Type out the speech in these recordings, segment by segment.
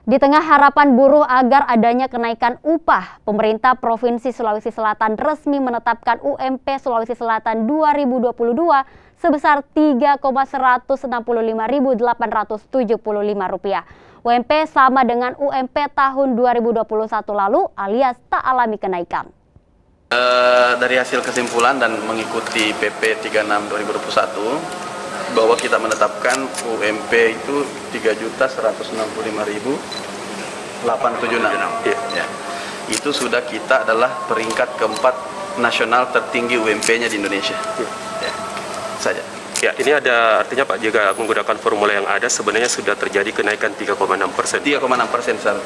Di tengah harapan buruh agar adanya kenaikan upah, pemerintah Provinsi Sulawesi Selatan resmi menetapkan UMP Sulawesi Selatan 2022 sebesar Rp3,165.875. UMP sama dengan UMP tahun 2021 lalu alias tak alami kenaikan. Dari hasil kesimpulan dan mengikuti PP 36 2021 bahwa kita menetapkan UMP itu 3.165.876. Ya. Itu sudah kita adalah peringkat keempat nasional tertinggi UMP-nya di Indonesia. Ya. Saja. Ya, ini ada artinya Pak, jika menggunakan formula yang ada sebenarnya sudah terjadi kenaikan 3,6%. 3,6%.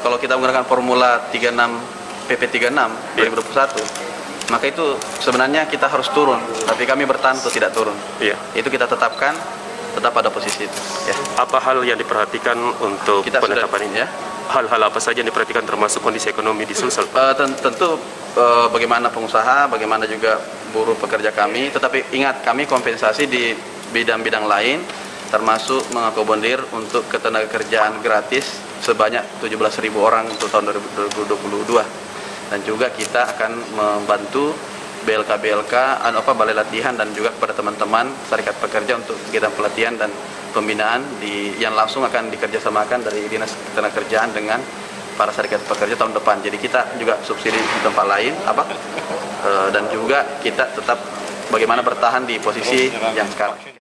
Kalau kita menggunakan formula 36 PP 36 2021, maka itu sebenarnya kita harus turun, tapi kami bertahan untuk tidak turun. Iya. Itu kita tetapkan tetap pada posisi itu. Ya. Apa hal yang diperhatikan untuk kita penetapan sudah, ini? Ya. Hal-hal apa saja yang diperhatikan termasuk kondisi ekonomi di Sulsel? Tentu bagaimana pengusaha, bagaimana juga buruh pekerja kami. Tetapi ingat, kami kompensasi di bidang-bidang lain, termasuk mengakomodir untuk ketenagakerjaan gratis sebanyak 17.000 orang untuk tahun 2022. Dan juga kita akan membantu BLK, balai latihan dan juga kepada teman-teman serikat pekerja untuk kegiatan pelatihan dan pembinaan yang langsung akan dikerjasamakan dari Dinas Ketenagakerjaan dengan para serikat pekerja tahun depan. Jadi kita juga subsidi di tempat lain, dan juga kita tetap bagaimana bertahan di posisi yang sekarang.